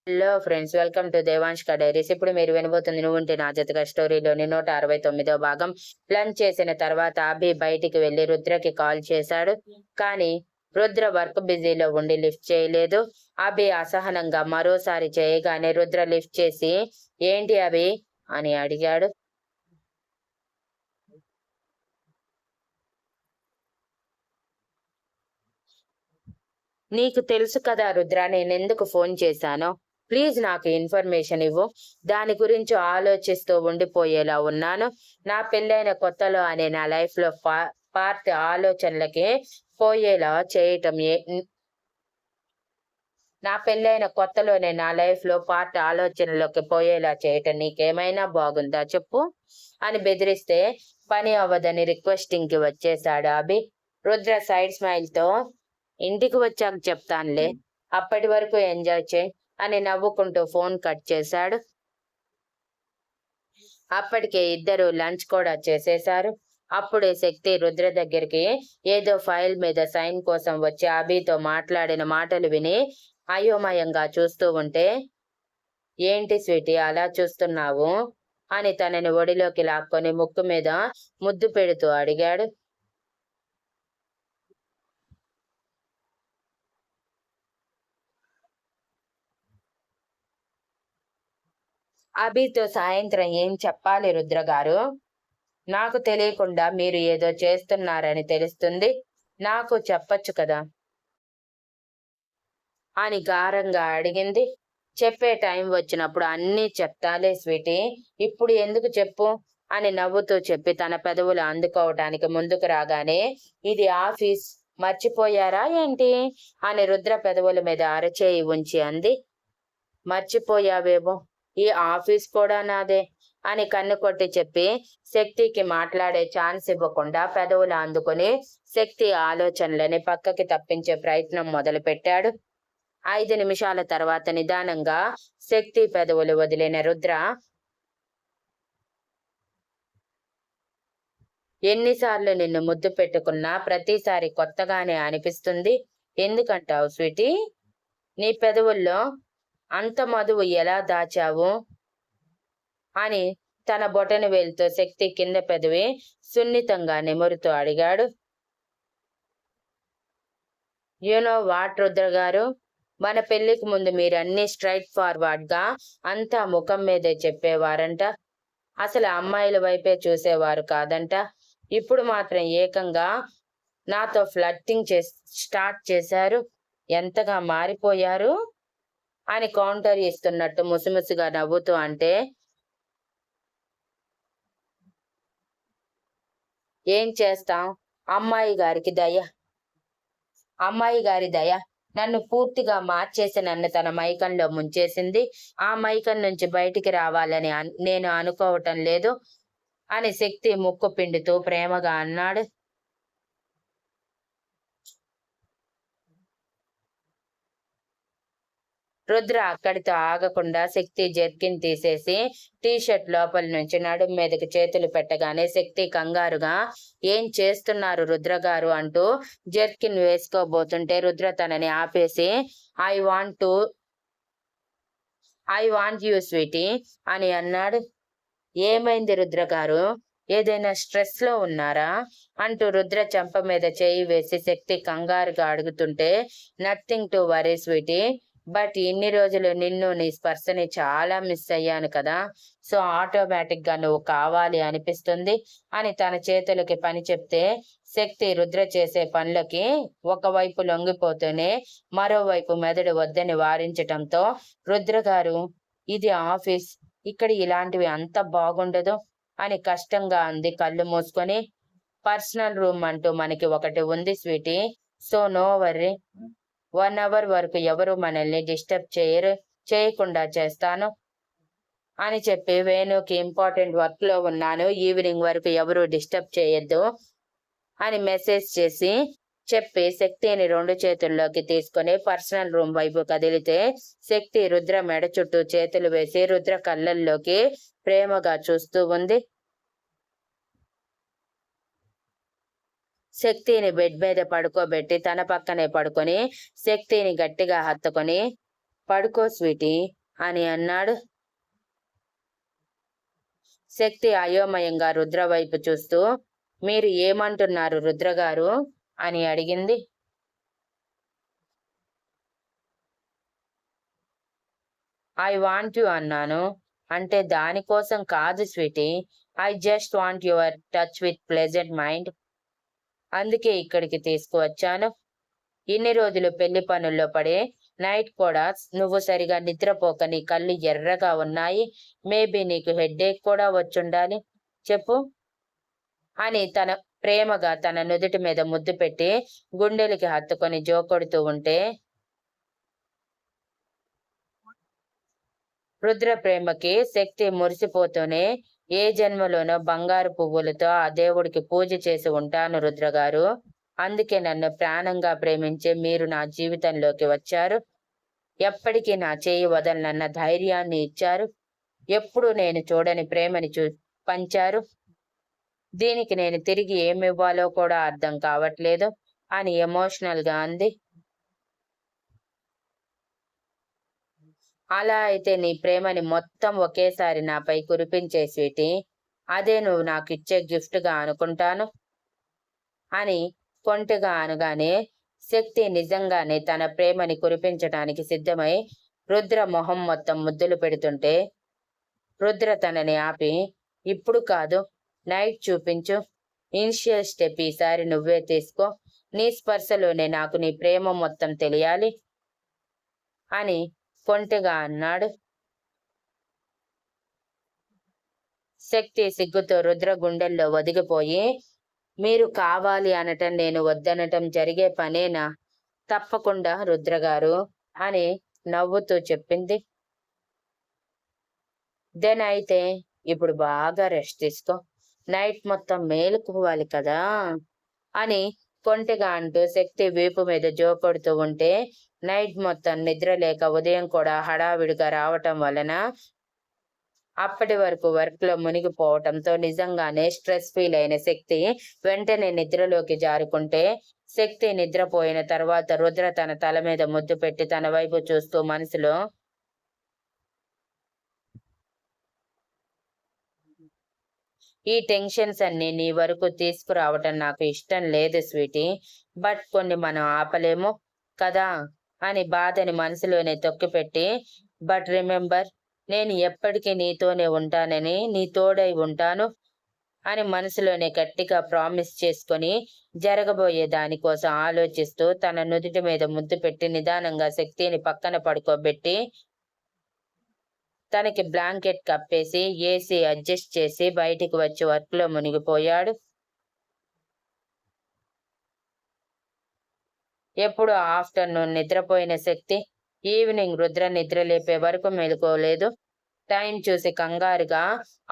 Hello friends, welcome to దేవాంష్క diaries. ఇప్పుడు మీరు వినబోతుంది నువ్వుంటే నా జతగా స్టోరీలోని 169వ భాగం. లంచ్ చేసిన తర్వాత అభి బయటికి వెళ్లి రుద్రకి కాల్ చేశాడు. కానీ రుద్ర వర్క్ బిజీలో ఉండి లిఫ్ట్ చేయలేదు. అభి అసహనంగా మరోసారి చేయగానే రుద్ర లిఫ్ట్ చేసి, ఏంటి అభి అని అడిగాడు. నీకు తెలుసు కదా రుద్ర, నేనెందుకు ఫోన్ చేశానో. ప్లీజ్ నాకు ఇన్ఫర్మేషన్ ఇవ్వు. దాని గురించి ఆలోచిస్తూ ఉండిపోయేలా ఉన్నాను. నా పెళ్ళైన కొత్తలో అనే నా లైఫ్లో పార్ట్ ఆలోచనలకి పోయేలా చేయటం నా పెళ్ళైన కొత్తలోనే నా లైఫ్లో పార్ట్ ఆలోచనలోకి పోయేలా చేయటం నీకేమైనా బాగుందా చెప్పు అని బెదిరిస్తే పని అవ్వదని రిక్వెస్టింగ్కి వచ్చేశాడు అభి. రుద్ర సైడ్ స్మైల్తో, ఇంటికి వచ్చాక చెప్తానులే, అప్పటి వరకు ఎంజాయ్ చేయి అని నవ్వుకుంటూ ఫోన్ కట్ చేశాడు. అప్పటికే ఇద్దరు లంచ్ కూడా చేసేశారు. అప్పుడే శక్తి రుద్ర దగ్గరికి ఏదో ఫైల్ మీద సైన్ కోసం వచ్చి అభితో మాట్లాడిన మాటలు విని అయోమయంగా చూస్తూ ఉంటే, ఏంటి స్వీటీ అలా చూస్తున్నావు అని తనని ఒడిలోకి లాక్కొని ముక్కు మీద ముద్దు పెడుతూ అడిగాడు. అభితో సాయంత్రం ఏం చెప్పాలి రుద్ర గారు? నాకు తెలియకుండా మీరు ఏదో చేస్తున్నారని తెలుస్తుంది. నాకు చెప్పొచ్చు కదా అని గారంగా అడిగింది. చెప్పే టైం వచ్చినప్పుడు అన్నీ చెప్తాలే స్వీటీ, ఇప్పుడు ఎందుకు చెప్పు అని నవ్వుతూ చెప్పి తన పెదవులు అందుకోవటానికి ముందుకు రాగానే, ఇది ఆఫీస్, మర్చిపోయారా ఏంటి అని రుద్ర పెదవుల మీద అరచేయి ఉంచి అంది. మర్చిపోయావేమో, ఈ ఆఫీస్ కూడా నాదే అని కన్ను కొట్టి చెప్పి శక్తికి మాట్లాడే ఛాన్స్ ఇవ్వకుండా పెదవులు అందుకుని శక్తి ఆలోచనలని పక్కకి తప్పించే ప్రయత్నం మొదలుపెట్టాడు. 5 నిమిషాల తర్వాత నిదానంగా శక్తి పెదవులు వదిలిన రుద్ర, ఎన్నిసార్లు నిన్ను ముద్దు పెట్టుకున్నా ప్రతిసారి కొత్తగానే అనిపిస్తుంది. ఎందుకంటావు స్వీటీ? నీ పెదవుల్లో అంత మధువు ఎలా దాచావు అని తన బొటన వేలుతో శక్తి కింద పెదవి సున్నితంగా నిమురుతూ అడిగాడు. యూనో వాట్ రుద్ర గారు, మన పెళ్లికి ముందు మీరన్నీ స్ట్రైట్ ఫార్వర్డ్ గా అంతా ముఖం మీదే చెప్పేవారంట. అసలు అమ్మాయిల వైపే చూసేవారు కాదంట. ఇప్పుడు మాత్రం ఏకంగా నాతో ఫ్లర్టింగ్ స్టార్ట్ చేశారు. ఎంతగా మారిపోయారు అని కౌంటర్ ఇస్తున్నట్టు ముసిముసిగా నవ్వుతూ అంటే, ఏం చేస్తాం, అమ్మాయి గారి దయ నన్ను పూర్తిగా మార్చేసి నన్ను తన మైకంలో ముంచేసింది. ఆ మైకం నుంచి బయటికి రావాలని నేను అనుకోవటం లేదు అని శక్తి ముక్కు పిండుతూ ప్రేమగా అన్నాడు. రుద్ర అక్కడితో ఆగకుండా శక్తి జర్కిన్ తీసేసి టీషర్ట్ లోపల నుంచి నడుం మీదకి చేతులు పెట్టగానే శక్తి కంగారుగా, ఏం చేస్తున్నారు రుద్ర గారు అంటూ జర్కిన్ వేసుకోబోతుంటే రుద్ర తనని ఆపేసి, ఐ వాంట్ యూ స్వీటీ అని అన్నాడు. ఏమైంది రుద్ర గారు, ఏదైనా స్ట్రెస్ లో ఉన్నారా అంటూ రుద్ర చెంప మీద చేయి వేసి శక్తి కంగారుగా అడుగుతుంటే, nothing to worry sweetie, but ఇన్ని రోజులు నిన్ను నీ స్పర్శని చాలా మిస్ అయ్యాను కదా, సో ఆటోమేటిక్ గా నువ్వు కావాలి అనిపిస్తుంది అని తన చేతులకి పని చెప్తే శక్తి రుద్ర చేసే పనులకి ఒకవైపు లొంగిపోతూనే మరోవైపు మెదడు వద్దని వారించటంతో, రుద్ర గారు, ఇది ఆఫీస్, ఇక్కడ ఇలాంటివి అంత బాగుండదు అని కష్టంగా అంది కళ్ళు మూసుకొని. పర్సనల్ రూమ్ అంటూ మనకి ఒకటి ఉంది sweetie, so no worry, 1 hour వరకు ఎవరు మనల్ని డిస్టర్బ్ చేయకుండా చేస్తాను అని చెప్పి వేణుకి ఇంపార్టెంట్ వర్క్ లో ఉన్నాను, ఈవినింగ్ వరకు ఎవరు డిస్టర్బ్ చేయొద్దు అని మెసేజ్ చేసి చెప్పి శక్తిని 2 చేతుల్లోకి తీసుకుని పర్సనల్ రూమ్ వైపు కదిలితే శక్తి రుద్ర మెడ చుట్టూ చేతులు వేసి రుద్ర కళ్ళల్లోకి ప్రేమగా చూస్తూ ఉంది. శక్తిని బెడ్ మీద పడుకోబెట్టి తన పక్కనే పడుకొని శక్తిని గట్టిగా హత్తుకొని, పడుకో స్వీటీ అని అన్నాడు. శక్తి అయోమయంగా రుద్ర వైపు చూస్తూ, మీరు ఏమంటున్నారు రుద్రగారు అని అడిగింది. ఐ వాంట్ యు అన్నాను. అంటే దానికోసం కాదు sweetie, I just want your touch with pleasant mind. అందుకే ఇక్కడికి తీసుకువచ్చాను. ఇన్ని రోజులు పెళ్లి పనుల్లో పడే నైట్ కూడా నువ్వు సరిగా నిద్రపోక నీ కళ్ళు ఎర్రగా ఉన్నాయి. మేబీ నీకు హెడ్ఏక్ కూడా వచ్చుండాలి. చెప్పు అని ప్రేమగా తన నుదుటి మీద ముద్దు పెట్టి గుండెలకి హత్తుకొని జోకొడుతూ ఉంటే, రుద్ర ప్రేమకి శక్తి మురిసిపోతూనే, ఏ జన్మలోనో బంగారు పువ్వులతో ఆ దేవుడికి పూజ చేసి ఉంటాను రుద్రగారు. అందుకే నన్ను ప్రాణంగా ప్రేమించే మీరు నా జీవితంలోకి వచ్చారు. ఎప్పటికీ నా చేయి వదలనన్న ధైర్యాన్ని ఇచ్చారు. ఎప్పుడు నేను చూడని ప్రేమని పంచారు. దీనికి నేను తిరిగి ఏమివ్వాలో కూడా అర్థం కావట్లేదు అని ఎమోషనల్ గా అంది. అలా అయితే నీ ప్రేమని మొత్తం ఒకేసారి నాపై కురిపించే స్వీటీ. అదే నువ్వు నాకు ఇచ్చే గిఫ్ట్ గా అనుకుంటాను అని కొంటెగా అనగానే, శక్తి నిజంగానే తన ప్రేమని కురిపించడానికి సిద్ధమై రుద్ర మొహం మొత్తం ముద్దులు పెడుతుంటే, రుద్ర తనని ఆపి, ఇప్పుడు కాదు, నైట్ చూపించు. ఇనిషియల్ స్టెప్ ఈసారి నువ్వే తీసుకో. నీ స్పర్శలోనే నాకు నీ ప్రేమ మొత్తం తెలియాలి అని కొంటెగా అన్నాడు. శక్తి సిగ్గుతో రుద్ర గుండెల్లో ఒదిగిపోయి, మీరు కావాలి అనటం నేను వద్దనటం జరిగే పనేనా? తప్పకుండా రుద్రగారు అని నవ్వుతూ చెప్పింది. దెన్ అయితే ఇప్పుడు బాగా రెస్ట్ తీసుకో. నైట్ మొత్తం మేలుకోవాలి కదా అని కొంటెగా అంటూ శక్తి వీపు మీద జోకొడుతూ ఉంటే, నైట్ మొత్తం నిద్ర లేక ఉదయం కూడా హడావిడిగా రావటం వలన అప్పటి వరకు వర్క్ లో మునిగిపోవటంతో నిజంగానే స్ట్రెస్ ఫీల్ అయిన శక్తి వెంటనే నిద్రలోకి జారుకుంటే, శక్తి నిద్రపోయిన తర్వాత రుద్ర తన తల మీద ముద్దు పెట్టి తన వైపు చూస్తూ మనసులో, ఈ టెన్షన్స్ అన్ని నీ వరకు తీసుకురావటం నాకు ఇష్టం లేదు స్వీటీ, బట్ కొన్ని మనం ఆపలేము కదా అని బాధని మనసులోనే తొక్కిపెట్టి, బట్ రిమెంబర్, నేను ఎప్పటికీ నీతోనే ఉంటానని, నీ తోడై ఉంటాను అని మనసులోనే గట్టిగా ప్రామిస్ చేసుకొని జరగబోయే దానికోసం ఆలోచిస్తూ తన నుదుటి మీద ముద్దు పెట్టి నిదానంగా శక్తిని పక్కన పడుకోబెట్టి తనకి బ్లాంకెట్ కప్పేసి ఏసీ అడ్జస్ట్ చేసి బయటికి వచ్చి వర్క్ లో మునిగిపోయాడు. ఎప్పుడు ఆఫ్టర్నూన్ నిద్రపోయిన శక్తి ఈవినింగ్ రుద్ర నిద్ర లేపే వరకు మెలుకోలేదు. టైం చూసి కంగారుగా,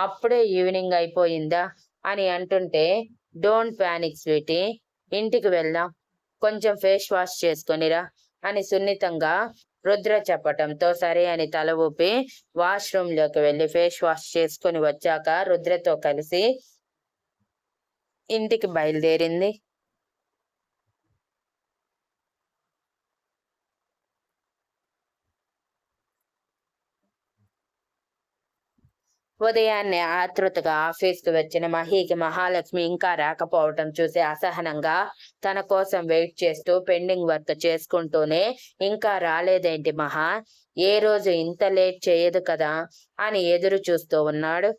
అప్పుడే ఈవినింగ్ అయిపోయిందా అని అంటుంటే, డోంట్ ప్యానిక్ స్వీటీ, ఇంటికి వెళ్దాం, కొంచెం ఫేస్ వాష్ చేసుకొనిరా అని సున్నితంగా రుద్ర చెప్పటంతో సరే అని తల ఊపి వాష్రూమ్ లోకి వెళ్లి ఫేస్ వాష్ చేసుకుని వచ్చాక రుద్రతో కలిసి ఇంటికి బయలుదేరింది. ఉదయాన్నే ఆతృతగా ఆఫీస్కి వచ్చిన మహీకి మహాలక్ష్మి ఇంకా రాకపోవటం చూసి అసహనంగా తన కోసం వెయిట్ చేస్తూ పెండింగ్ వర్క్ చేసుకుంటూనే, ఇంకా రాలేదేంటి మహా, ఏ రోజు ఇంత లేట్ చేయదు కదా అని ఎదురు చూస్తూ ఉన్నాడు.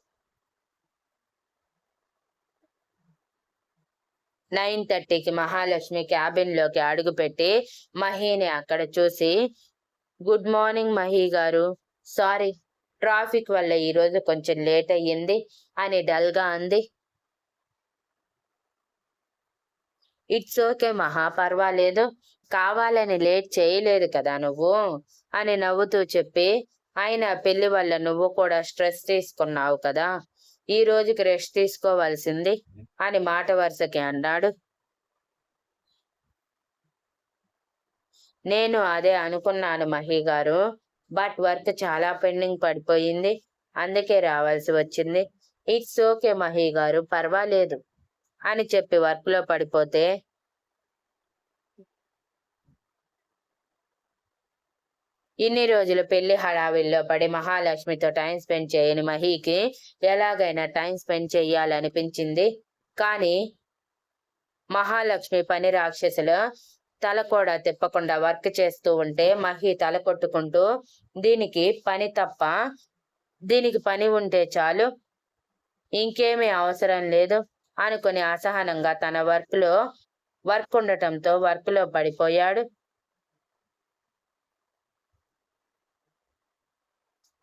9:30కి మహాలక్ష్మి క్యాబిన్ లోకి అడుగుపెట్టి మహీని అక్కడ చూసి, గుడ్ మార్నింగ్ మహీ గారు, సారీ ట్రాఫిక్ వల్ల ఈరోజు కొంచెం లేట్ అయ్యింది అని డల్ గా అంది. ఇట్స్ ఓకే మహా, పర్వాలేదు, కావాలని లేట్ చేయలేదు కదా నువ్వు అని నవ్వుతూ చెప్పి, అయినా పెళ్లి వల్ల నువ్వు కూడా స్ట్రెస్ తీసుకున్నావు కదా, ఈ రోజుకి రెస్ట్ తీసుకోవాల్సింది అని మాట వరుసకి అన్నాడు. నేను అదే అనుకున్నాను మహీ గారు, బట్ వర్క్ చాలా పెండింగ్ పడిపోయింది, అందుకే రావాల్సి వచ్చింది. ఇట్స్ ఓకే మహీ గారు, పర్వాలేదు అని చెప్పి వర్క్ లో పడిపోతే, ఇన్ని రోజులు పెళ్లి హడావిల్లో పడి మహాలక్ష్మితో టైం స్పెండ్ చేయని మహీకి ఎలాగైనా టైం స్పెండ్ చెయ్యాలనిపించింది. కానీ మహాలక్ష్మి పని రాక్షసులు తల కూడా తిప్పకుండా వర్క్ చేస్తూ ఉంటే మహి తల కొట్టుకుంటూ దీనికి పని ఉంటే చాలు, ఇంకేమీ అవసరం లేదు అనుకుని అసహనంగా తన వర్క్ ఉండటంతో వర్క్లో పడిపోయాడు.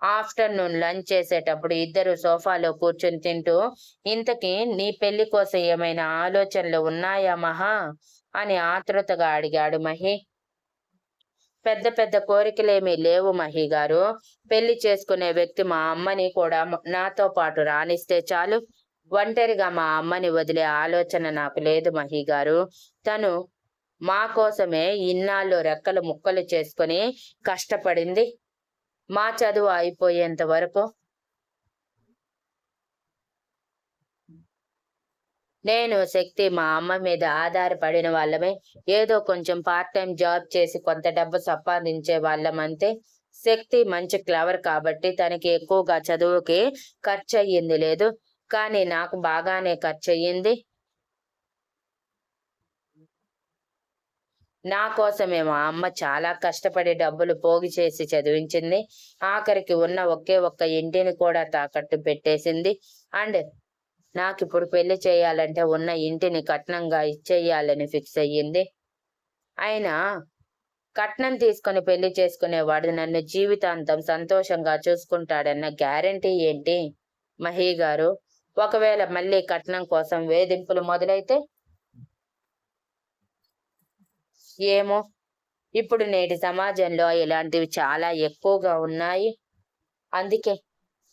ఆఫ్టర్నూన్ లంచ్ చేసేటప్పుడు ఇద్దరు సోఫాలో కూర్చుని తింటూ ఇంతకీ నీ పెళ్లి కోసం ఏమైనా ఆలోచనలు ఉన్నాయా మహా అని ఆతృతగా అడిగాడు మహి. పెద్ద పెద్ద కోరికలేమీ లేవు మహి గారు. పెళ్లి చేసుకునే వ్యక్తి మా అమ్మని కూడా నాతో పాటు రానిస్తే చాలు. ఒంటరిగా మా అమ్మని వదిలే ఆలోచన నాకు లేదు మహి గారు. తను మా కోసమే ఇన్నాళ్ళు రెక్కలు ముక్కలు చేసుకుని కష్టపడింది. మా చదువు అయిపోయేంత వరకు నేను శక్తి మా అమ్మ మీద ఆధారపడిన వాళ్ళమే. ఏదో కొంచెం పార్ట్ టైం జాబ్ చేసి కొంత డబ్బు సంపాదించే వాళ్ళం అంతే. శక్తి మంచి క్లవర్ కాబట్టి తనకి ఎక్కువగా చదువుకి ఖర్చు అయ్యింది లేదు, కానీ నాకు బాగానే ఖర్చు అయ్యింది. నా కోసమే మా అమ్మ చాలా కష్టపడి డబ్బులు పోగు చేసి చదివించింది. ఆఖరికి ఉన్న ఒకే ఒక్క ఇంటిని కూడా తాకట్టు పెట్టేసింది. అండ్ నాకిప్పుడు పెళ్లి చేయాలంటే ఉన్న ఇంటిని కట్నంగా ఇచ్చేయాలని ఫిక్స్ అయ్యింది. అయినా కట్నం తీసుకుని పెళ్లి చేసుకునేవాడు నన్ను జీవితాంతం సంతోషంగా చూసుకుంటాడన్న గ్యారంటీ ఏంటి మహి గారు? ఒకవేళ మళ్ళీ కట్నం కోసం వేధింపులు మొదలైతే? ఏమో, ఇప్పుడు నేటి సమాజంలో ఇలాంటివి చాలా ఎక్కువగా ఉన్నాయి. అందుకే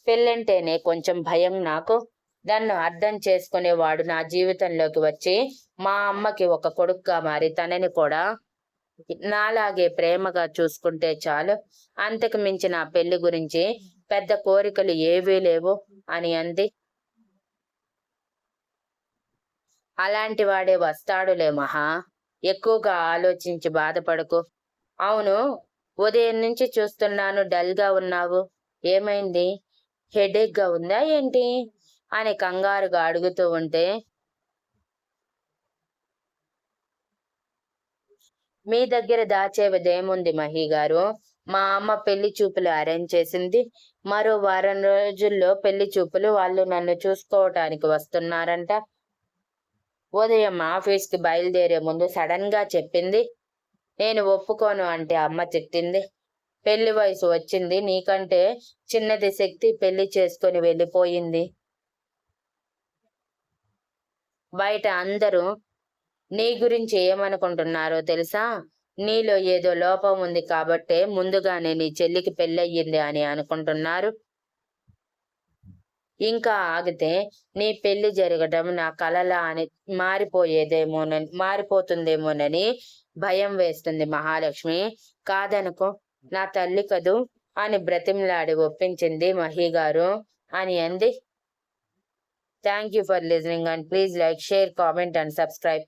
పెళ్ళంటేనే కొంచెం భయం నాకు. నన్ను అర్థం చేసుకునేవాడు నా జీవితంలోకి వచ్చి మా అమ్మకి ఒక కొడుకుగా మారి తనని కూడా నాలాగే ప్రేమగా చూసుకుంటే చాలు. అంతకు మించి నా పెళ్లి గురించి పెద్ద కోరికలు ఏవీ లేవు అని అంది. అలాంటి వాడే వస్తాడులే మహా, ఎక్కువగా ఆలోచించి బాధపడకు. అవును, ఉదయం నుంచి చూస్తున్నాను డల్ గా ఉన్నావు, ఏమైంది? హెడేక్ గా ఉందా ఏంటి అని కంగారుగా అడుగుతూ ఉంటే, మీ దగ్గర దాచేవదేముంది మహి గారు? మా అమ్మ పెళ్లి చూపులు అరేంజ్ చేసింది. మరో వారం రోజుల్లో పెళ్లి చూపులు. వాళ్ళు నన్ను చూసుకోవటానికి వస్తున్నారంట. ఉదయం ఆఫీస్కి బయలుదేరే ముందు సడన్ గా చెప్పింది. నేను ఒప్పుకోను అంటే అమ్మ తిట్టింది. పెళ్లి వయసు వచ్చింది, నీకంటే చిన్నది శక్తి పెళ్లి చేసుకొని వెళ్ళిపోయింది. బయట అందరూ నీ గురించి ఏమనుకుంటున్నారో తెలుసా? నీలో ఏదో లోపం ఉంది కాబట్టే ముందుగానే నీ చెల్లికి పెళ్ళయ్యింది అని అనుకుంటున్నారు. ఇంకా ఆగితే నీ పెళ్లి జరగడం నా కలలా అని మారిపోతుందేమోనని భయం వేస్తుంది మహాలక్ష్మి. కాదనుకో, నా తల్లి కదూ అని బ్రతిమలాడి ఒప్పించింది మహి గారు అని అంది. Thank you for listening and please like, share, comment and subscribe.